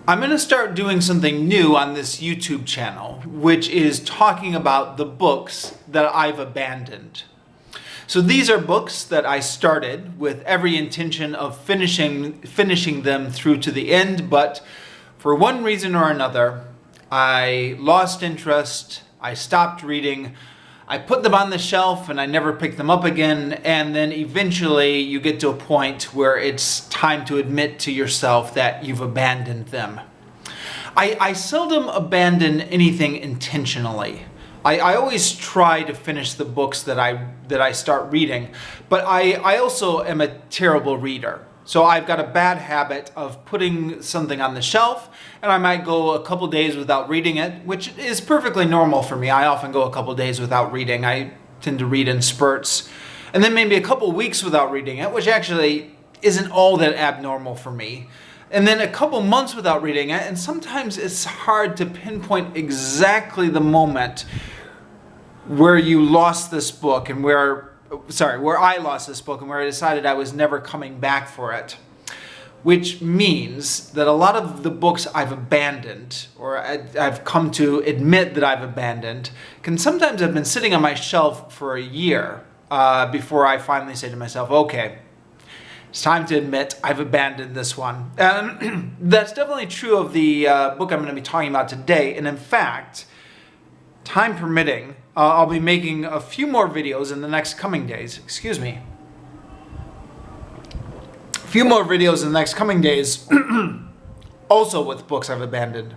I'm going to start doing something new on this YouTube channel, which is talking about the books that I've abandoned. So these are books that I started with every intention of finishing them through to the end, but for one reason or another, I lost interest, I stopped reading, I put them on the shelf and I never picked them up again, and then eventually you get to a point where it's time to admit to yourself that you've abandoned them. I seldom abandon anything intentionally. I always try to finish the books that I start reading, but I also am a terrible reader. So I've got a bad habit of putting something on the shelf, and I might go a couple days without reading it, which is perfectly normal for me. I often go a couple days without reading. I tend to read in spurts. And then maybe a couple weeks without reading it, which actually isn't all that abnormal for me. And then a couple months without reading it, and sometimes it's hard to pinpoint exactly the moment where you lost this book and where I lost this book and where I decided I was never coming back for it. Which means that a lot of the books I've abandoned, or I've come to admit that I've abandoned, can sometimes have been sitting on my shelf for a year before I finally say to myself, okay, it's time to admit I've abandoned this one. That's definitely true of the book I'm going to be talking about today. And in fact, time permitting, I'll be making a few more videos in the next coming days. Excuse me. A few more videos in the next coming days, also with books I've abandoned.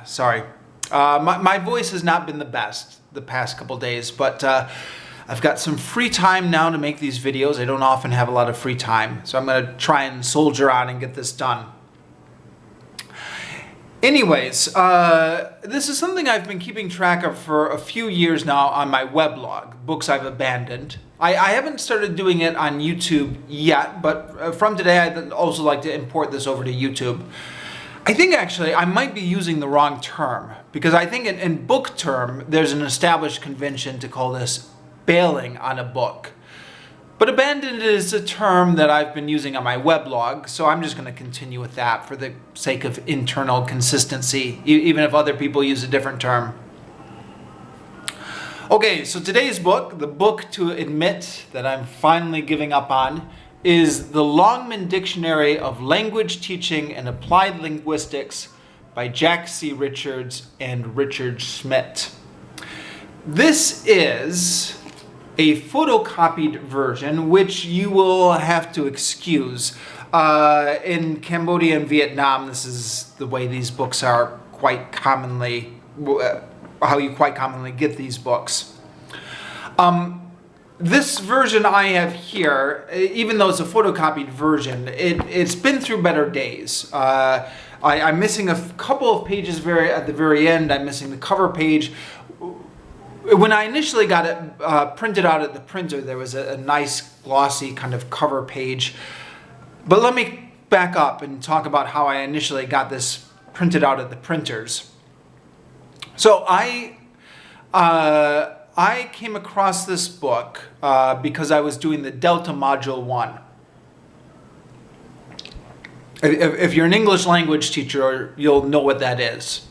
Sorry. My voice has not been the best the past couple days, but I've got some free time now to make these videos. I don't often have a lot of free time, so I'm going to try and soldier on and get this done. Anyways, this is something I've been keeping track of for a few years now on my weblog, Books I've Abandoned. I haven't started doing it on YouTube yet, but from today I'd also like to import this over to YouTube. I think actually I might be using the wrong term, because I think in book term there's an established convention to call this bailing on a book. But abandoned is a term that I've been using on my weblog, so I'm just going to continue with that for the sake of internal consistency, even if other people use a different term. Okay, so today's book, the book to admit that I'm finally giving up on, is the Longman Dictionary of Language Teaching and Applied Linguistics by Jack C. Richards and Richard Schmidt. This is a photocopied version, which you will have to excuse. In Cambodia and Vietnam, this is the way these books are quite commonly, how you quite commonly get these books. This version I have here, even though it's a photocopied version, it's been through better days. I'm missing a couple of pages at the very end. I'm missing the cover page. When I initially got it printed out at the printer, there was a nice glossy kind of cover page. But let me back up and talk about how I initially got this printed out at the printers. So I came across this book because I was doing the Delta Module 1. If you're an English language teacher, you'll know what that is.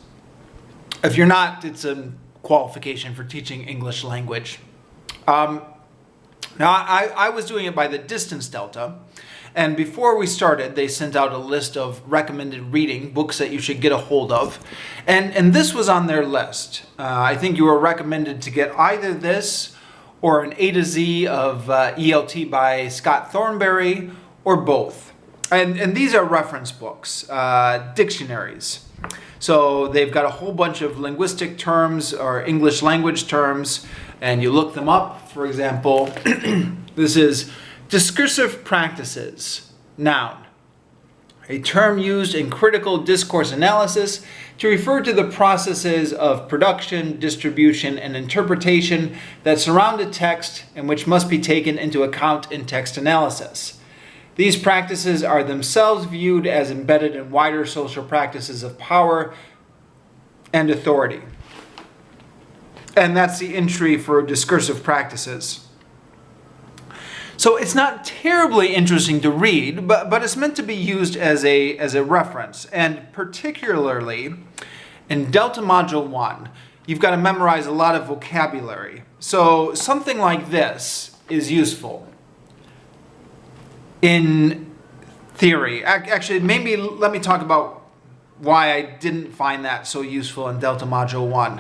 If you're not, it's a qualification for teaching English language. Now, I was doing it by the distance delta, and before we started, they sent out a list of recommended reading, books that you should get a hold of, and this was on their list. I think you were recommended to get either this or an A to Z of ELT by Scott Thornberry, or both. And these are reference books, dictionaries. So they've got a whole bunch of linguistic terms or English language terms, and you look them up. For example, this is discursive practices, noun, a term used in critical discourse analysis to refer to the processes of production, distribution, and interpretation that surround a text and which must be taken into account in text analysis. These practices are themselves viewed as embedded in wider social practices of power and authority. And that's the entry for discursive practices. So it's not terribly interesting to read, but it's meant to be used as a reference. And particularly in Delta Module 1, you've got to memorize a lot of vocabulary. So something like this is useful in theory. Actually, maybe let me talk about why I didn't find that so useful in Delta Module 1.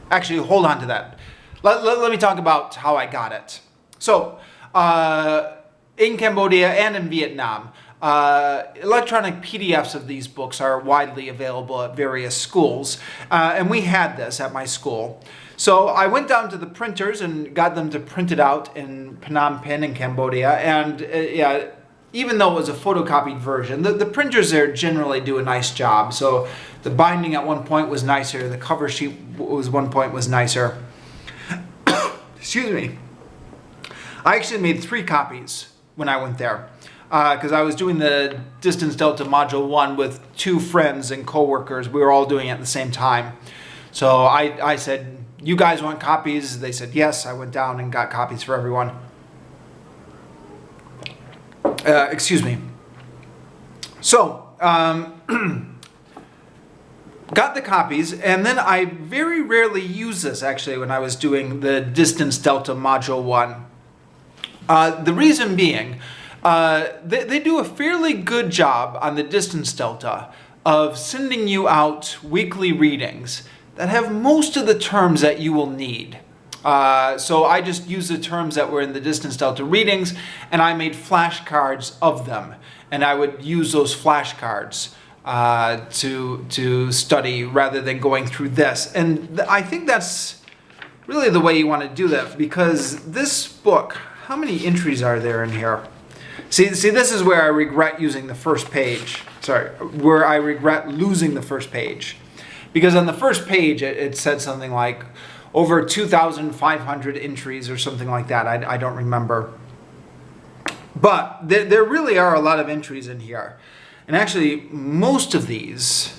Actually, hold on to that. Let me talk about how I got it. So, in Cambodia and in Vietnam, electronic PDFs of these books are widely available at various schools, and we had this at my school. So I went down to the printers and got them to print it out in Phnom Penh in Cambodia, and yeah, even though it was a photocopied version, the printers there generally do a nice job. So the binding at one point was nicer, the cover sheet was one point was nicer. Excuse me. I actually made 3 copies when I went there because I was doing the Distance Delta Module 1 with 2 friends and co-workers. We were all doing it at the same time. So I said, you guys want copies? They said yes. I went down and got copies for everyone. Excuse me. So, got the copies, and then I very rarely use this actually when I was doing the Distance Delta Module 1. The reason being, they do a fairly good job on the Distance Delta of sending you out weekly readings that have most of the terms that you will need. So I just used the terms that were in the Distance Delta readings, and I made flashcards of them. And I would use those flashcards to study rather than going through this. And I think that's really the way you want to do that, because this book, how many entries are there in here? See, this is where I regret using the first page. Sorry, where I regret losing the first page. Because on the first page, it said something like over 2,500 entries or something like that. I don't remember. But there really are a lot of entries in here. And actually, most of these,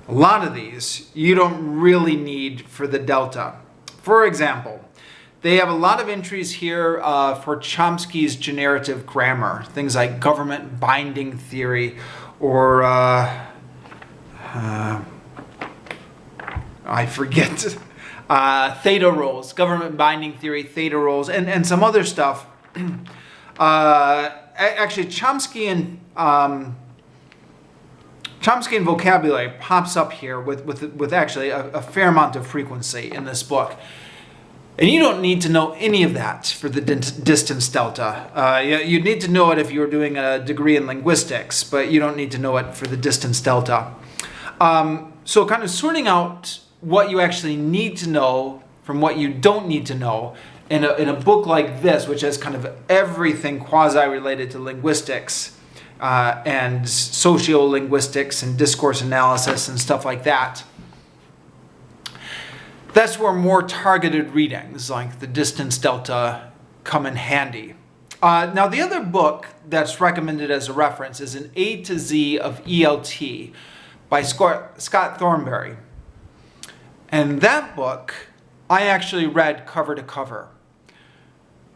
a lot of these, you don't really need for the Delta. For example, they have a lot of entries here for Chomsky's generative grammar. Things like government binding theory or I forget, theta roles, government binding theory, theta roles, and some other stuff. Actually, Chomsky and vocabulary pops up here with actually a fair amount of frequency in this book. And you don't need to know any of that for the Distance Delta. You'd need to know it if you were doing a degree in linguistics, but you don't need to know it for the Distance Delta. So kind of sorting out what you actually need to know from what you don't need to know in a book like this, which has kind of everything quasi-related to linguistics and sociolinguistics and discourse analysis and stuff like that. That's where more targeted readings like the Distance Delta come in handy. Now the other book that's recommended as a reference is an A to Z of ELT by Scott Thornberry. And that book I actually read cover to cover,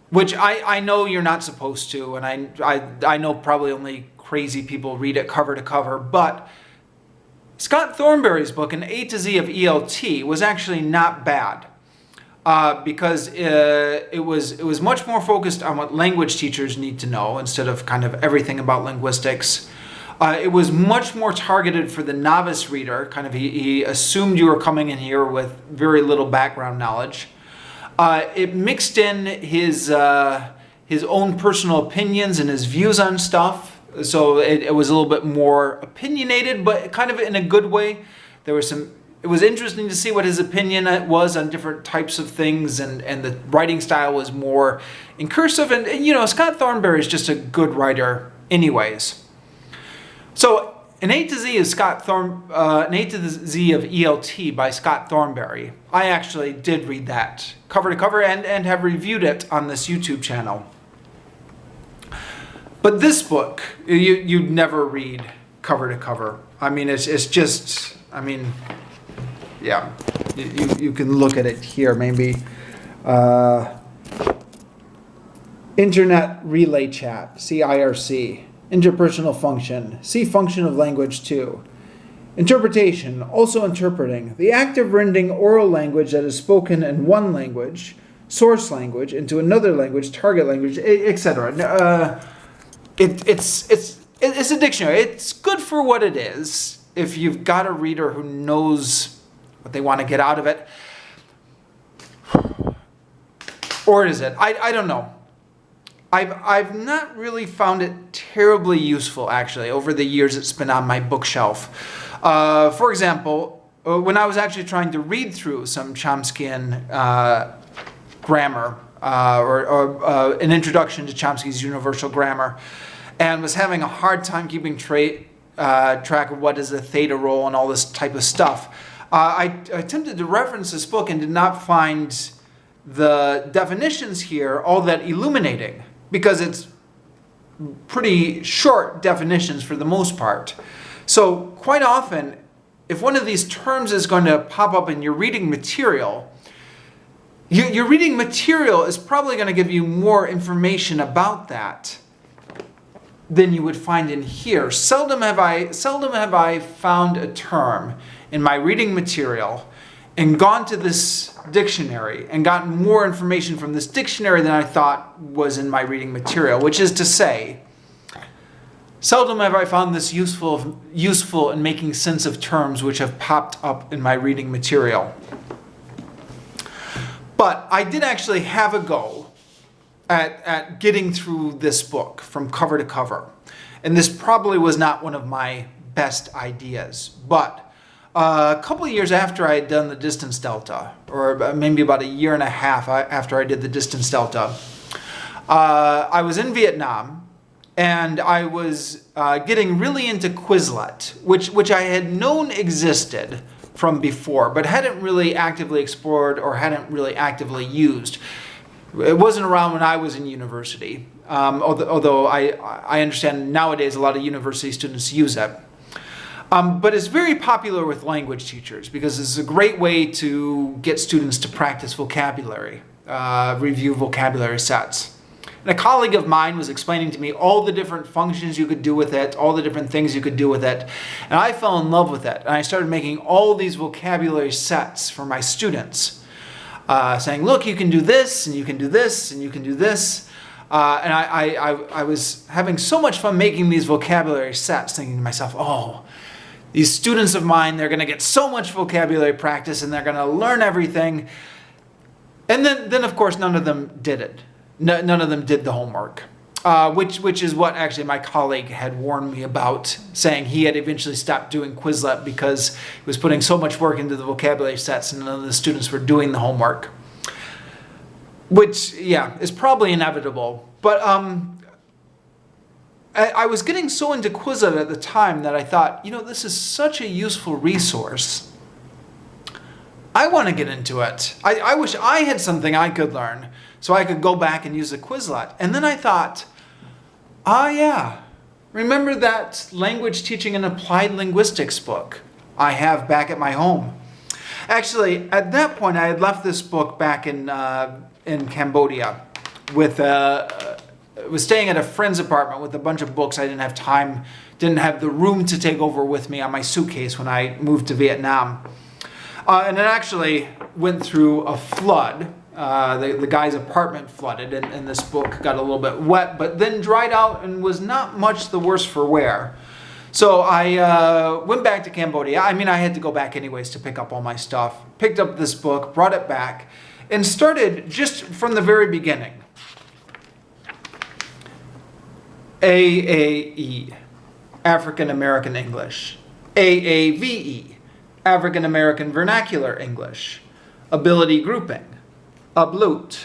which I know you're not supposed to, and I know probably only crazy people read it cover to cover, but Scott Thornberry's book, An A to Z of ELT, was actually not bad because it was much more focused on what language teachers need to know instead of kind of everything about linguistics. It was much more targeted for the novice reader. Kind of he assumed you were coming in here with very little background knowledge. It mixed in his own personal opinions and his views on stuff. So it was a little bit more opinionated, but kind of in a good way. There was some. It was interesting to see what his opinion was on different types of things, and the writing style was more in cursive. And you know, Scott Thornberry is just a good writer, anyways. So An A to Z of An A to the Z of ELT by Scott Thornberry. I actually did read that cover to cover and have reviewed it on this YouTube channel. But this book, you'd never read cover to cover. I mean, it's just, I mean, yeah, you can look at it here maybe. Internet relay chat, see IRC. Interpersonal function, see function of language 2. Interpretation, also interpreting, the act of rendering oral language that is spoken in one language, source language, into another language, target language, etc. It's a dictionary. It's good for what it is if you've got a reader who knows what they want to get out of it. Or is it? I don't know. I've not really found it terribly useful, actually, over the years it's been on my bookshelf. For example, when I was actually trying to read through some Chomskyan grammar, or an introduction to Chomsky's universal grammar, and was having a hard time keeping track of what is a theta role and all this type of stuff, I attempted to reference this book and did not find the definitions here all that illuminating, because it's pretty short definitions for the most part. So quite often, if one of these terms is going to pop up in your reading material, your reading material is probably going to give you more information about that than you would find in here. Seldom have I found a term in my reading material and gone to this dictionary and gotten more information from this dictionary than I thought was in my reading material, which is to say, seldom have I found this useful in making sense of terms which have popped up in my reading material. But I did actually have a go at getting through this book from cover to cover. And this probably was not one of my best ideas, but a couple of years after I had done the distance delta, or maybe about a year and a half after I did the distance delta, I was in Vietnam, and I was getting really into Quizlet, which I had known existed from before, but hadn't really actively explored or hadn't really actively used. It wasn't around when I was in university, although I understand nowadays a lot of university students use it. But it's very popular with language teachers because it's a great way to get students to practice vocabulary, review vocabulary sets. And a colleague of mine was explaining to me all the different functions you could do with it, all the different things you could do with it. And I fell in love with it. And I started making all these vocabulary sets for my students, saying, look, you can do this, and you can do this, and you can do this. And I was having so much fun making these vocabulary sets, thinking to myself, oh, these students of mine, they're going to get so much vocabulary practice and they're going to learn everything. And then of course, none of them did it. None of them did the homework, which is what actually my colleague had warned me about, saying he had eventually stopped doing Quizlet because he was putting so much work into the vocabulary sets and none of the students were doing the homework. Which, yeah, is probably inevitable. But I was getting so into Quizlet at the time that I thought, this is such a useful resource. I want to get into it. I wish I had something I could learn so I could go back and use a Quizlet. And then I thought, yeah, remember that language teaching and applied linguistics book I have back at my home? Actually, at that point, I had left this book back in Cambodia with was staying at a friend's apartment with a bunch of books I didn't have the room to take over with me on my suitcase when I moved to Vietnam. And it actually went through a flood. The guy's apartment flooded and this book got a little bit wet, but then dried out and was not much the worse for wear. So I went back to Cambodia. I mean, I had to go back anyways to pick up all my stuff. Picked up this book, brought it back, and started just from the very beginning. AAE, African American English. AAVE, African American Vernacular English. Ability grouping. Ablut.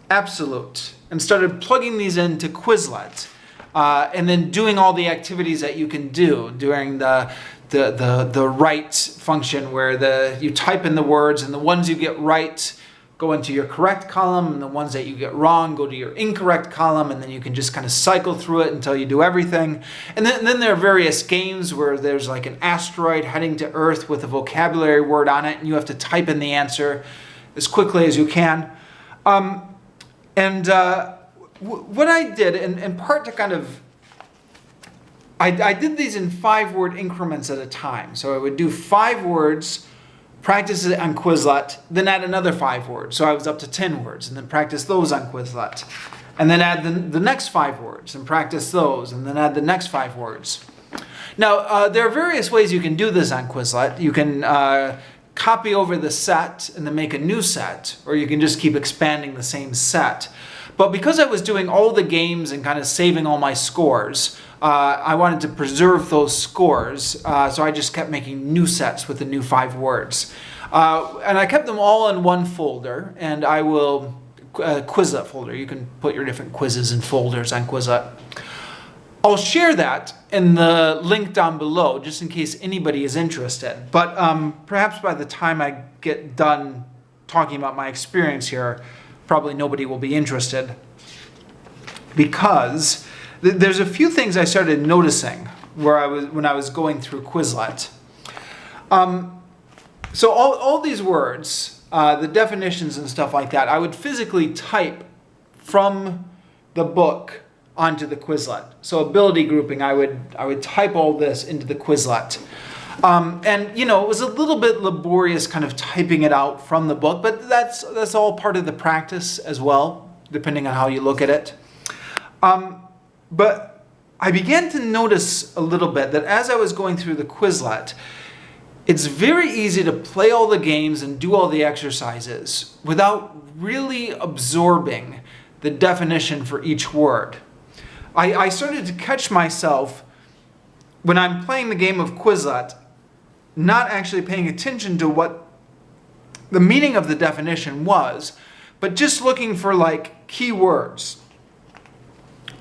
Absolute. And started plugging these into Quizlet. And then doing all the activities that you can do during the right function where you type in the words and the ones you get right go into your correct column and the ones that you get wrong go to your incorrect column, and then you can just kind of cycle through it until you do everything. And then there are various games where there's like an asteroid heading to Earth with a vocabulary word on it and you have to type in the answer as quickly as you can. what I did, in part to kind of, I did these in 5-word increments at a time. So I would do 5 words, practice it on Quizlet, then add another 5 words. So I was up to 10 words, and then practice those on Quizlet. And then add the next 5 words, and practice those, and then add the next 5 words. Now, there are various ways you can do this on Quizlet. You can copy over the set and then make a new set, or you can just keep expanding the same set. But because I was doing all the games and kind of saving all my scores, I wanted to preserve those scores, so I just kept making new sets with the new 5 words. And I kept them all in one folder, and I will, Quizlet folder. You can put your different quizzes in folders on Quizlet. I'll share that in the link down below, just in case anybody is interested. But perhaps by the time I get done talking about my experience here, probably nobody will be interested. Because there's a few things I started noticing when I was going through Quizlet. So all these words, the definitions and stuff like that, I would physically type from the book onto the Quizlet. So ability grouping, I would type all this into the Quizlet. And you know, it was a little bit laborious kind of typing it out from the book, but that's all part of the practice as well, depending on how you look at it. But I began to notice a little bit that as I was going through the Quizlet, it's very easy to play all the games and do all the exercises without really absorbing the definition for each word. I started to catch myself when I'm playing the game of Quizlet, not actually paying attention to what the meaning of the definition was, but just looking for like keywords.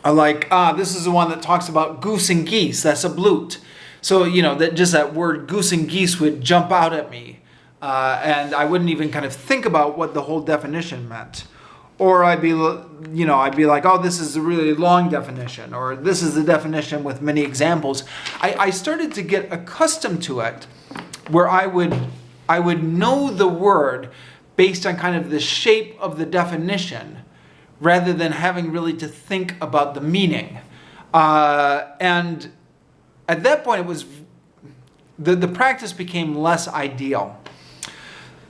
Like, this is the one that talks about goose and geese. That's a blute. So, you know, that word goose and geese would jump out at me. And I wouldn't even kind of think about what the whole definition meant. Or I'd be like, oh, this is a really long definition. Or this is the definition with many examples. I started to get accustomed to it, where I would know the word based on kind of the shape of the definition, rather than having really to think about the meaning. And at that point, it was the practice became less ideal.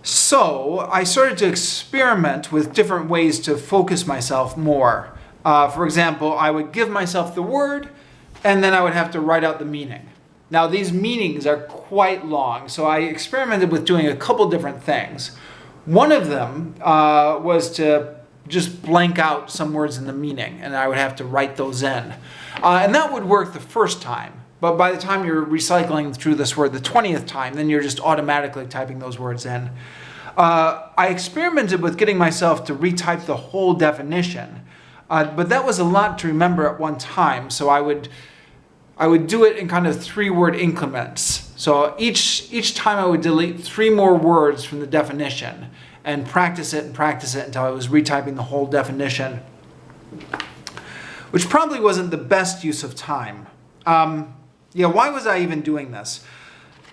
So I started to experiment with different ways to focus myself more. For example, I would give myself the word, and then I would have to write out the meaning. Now, these meanings are quite long, so I experimented with doing a couple different things. One of them was to just blank out some words in the meaning, and I would have to write those in. And that would work the first time. But by the time you're recycling through this word the 20th time, then you're just automatically typing those words in. I experimented with getting myself to retype the whole definition, but that was a lot to remember at one time. So I would do it in kind of 3-word increments. So each time I would delete 3 more words from the definition and practice it until I was retyping the whole definition, which probably wasn't the best use of time. Yeah, why was I even doing this?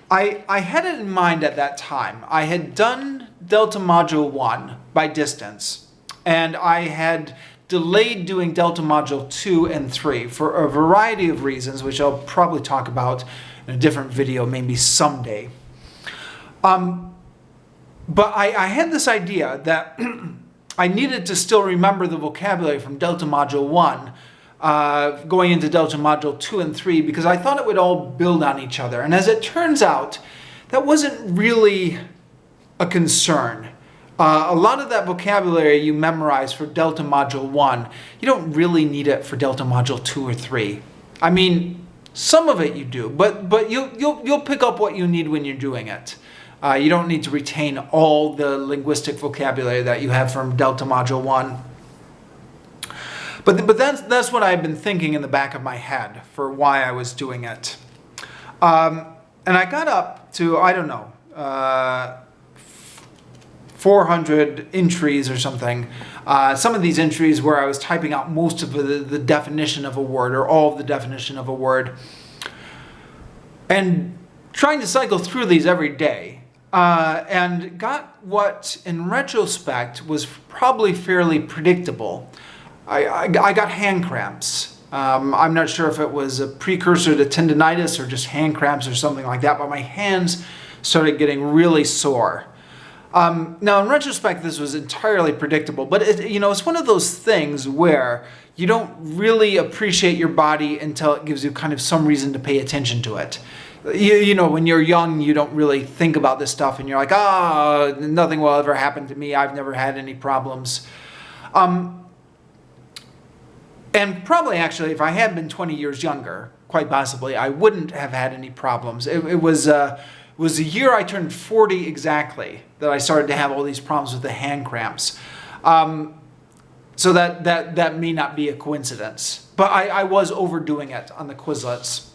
I had it in mind at that time. I had done Delta Module 1 by distance, and I had delayed doing Delta Module 2 and 3 for a variety of reasons, which I'll probably talk about in a different video maybe someday. But I had this idea that I needed to still remember the vocabulary from Delta Module 1 going into Delta Module 2 and 3, because I thought it would all build on each other. And as it turns out, that wasn't really a concern. A lot of that vocabulary you memorize for Delta Module 1, you don't really need it for Delta Module 2 or 3. I mean, some of it you do, but you'll pick up what you need when you're doing it. You don't need to retain all the linguistic vocabulary that you have from Delta Module 1. But that's what I've been thinking in the back of my head for why I was doing it. And I got up to, I don't know, 400 entries or something. Some of these entries where I was typing out most of the definition of a word, or all of the definition of a word, and trying to cycle through these every day. And got what, in retrospect, was probably fairly predictable. I got hand cramps. I'm not sure if it was a precursor to tendonitis or just hand cramps or something like that, but my hands started getting really sore. Now, in retrospect, this was entirely predictable, but it's one of those things where you don't really appreciate your body until it gives you kind of some reason to pay attention to it. When you're young, you don't really think about this stuff, and you're like, nothing will ever happen to me. I've never had any problems. And probably, actually, if I had been 20 years younger, quite possibly, I wouldn't have had any problems. It was the year I turned 40 exactly that I started to have all these problems with the hand cramps. So that may not be a coincidence. But I was overdoing it on the Quizlets.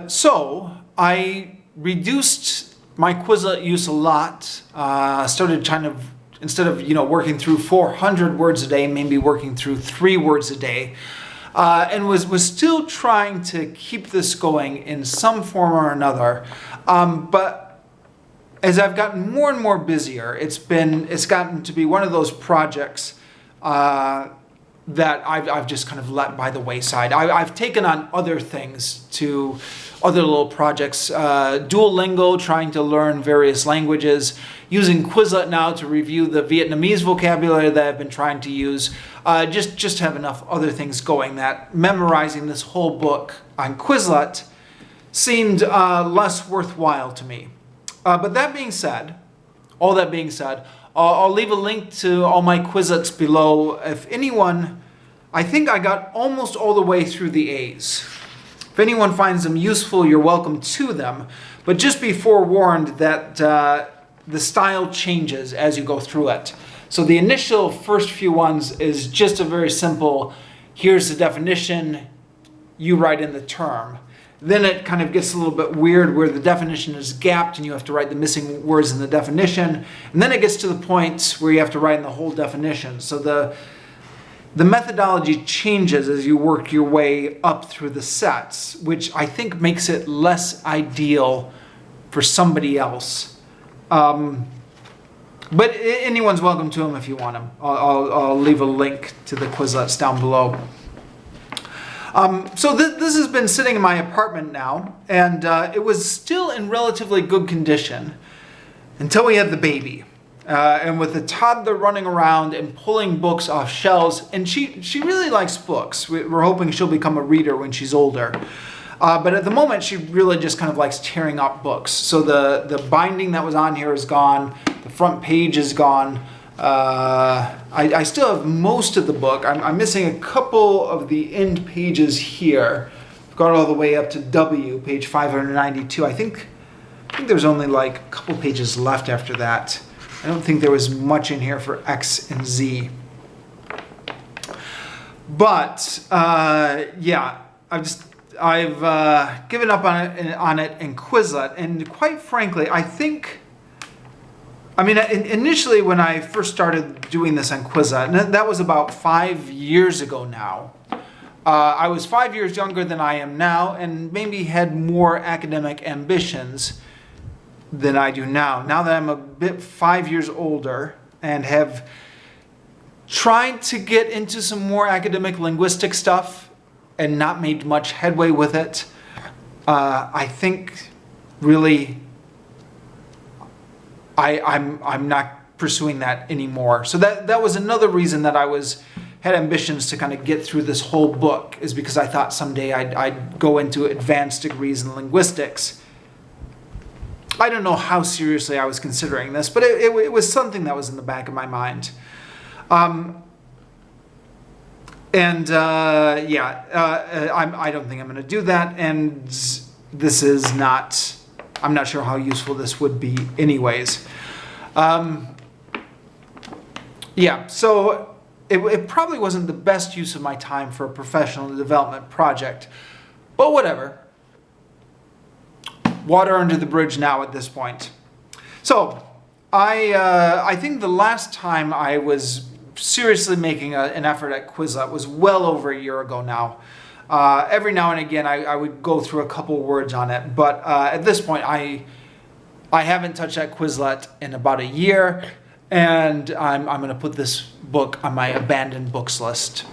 So I reduced my Quizlet use a lot. Started kind of, instead of working through 400 words a day, maybe working through 3 words a day. And was still trying to keep this going in some form or another. But as I've gotten more and more busier, it's gotten to be one of those projects that I've just kind of let by the wayside. I've taken on other things, other little projects. Duolingo, trying to learn various languages. Using Quizlet now to review the Vietnamese vocabulary that I've been trying to use. Just have enough other things going that memorizing this whole book on Quizlet seemed less worthwhile to me. But all that being said, I'll leave a link to all my Quizlets below. If anyone, I think I got almost all the way through the A's. If anyone finds them useful, you're welcome to them. But just be forewarned that the style changes as you go through it. So the initial first few ones is just a very simple, here's the definition, you write in the term. Then it kind of gets a little bit weird where the definition is gapped and you have to write the missing words in the definition. And then it gets to the point where you have to write in the whole definition. So the methodology changes as you work your way up through the sets, which I think makes it less ideal for somebody else. But anyone's welcome to them if you want them. I'll leave a link to the Quizlets down below. So this has been sitting in my apartment now, and it was still in relatively good condition until we had the baby. And with the toddler running around and pulling books off shelves, and she really likes books. We're hoping she'll become a reader when she's older. But at the moment, she really just kind of likes tearing up books. So the binding that was on here is gone. The front page is gone. I still have most of the book. I'm missing a couple of the end pages here. I've got all the way up to W, page 592. I think there's only like a couple pages left after that. I don't think there was much in here for X and Z. But yeah, I've given up on it in Quizlet, and quite frankly, initially when I first started doing this on Quizlet, and that was about 5 years ago now. I was 5 years younger than I am now, and maybe had more academic ambitions than I do now. Now that I'm a bit 5 years older and have tried to get into some more academic linguistic stuff and not made much headway with it, I think really I'm not pursuing that anymore. So that was another reason that I had ambitions to kind of get through this whole book, is because I thought someday I'd go into advanced degrees in linguistics. I don't know how seriously I was considering this, but it was something that was in the back of my mind. I don't think I'm going to do that, and this is not, I'm not sure how useful this would be anyways. Yeah, so it probably wasn't the best use of my time for a professional development project, but whatever. Water under the bridge now at this point. So I think the last time I was seriously making an effort at Quizlet was well over a year ago now. Every now and again I would go through a couple words on it, but at this point I haven't touched that Quizlet in about a year, And I'm going to put this book on my abandoned books list.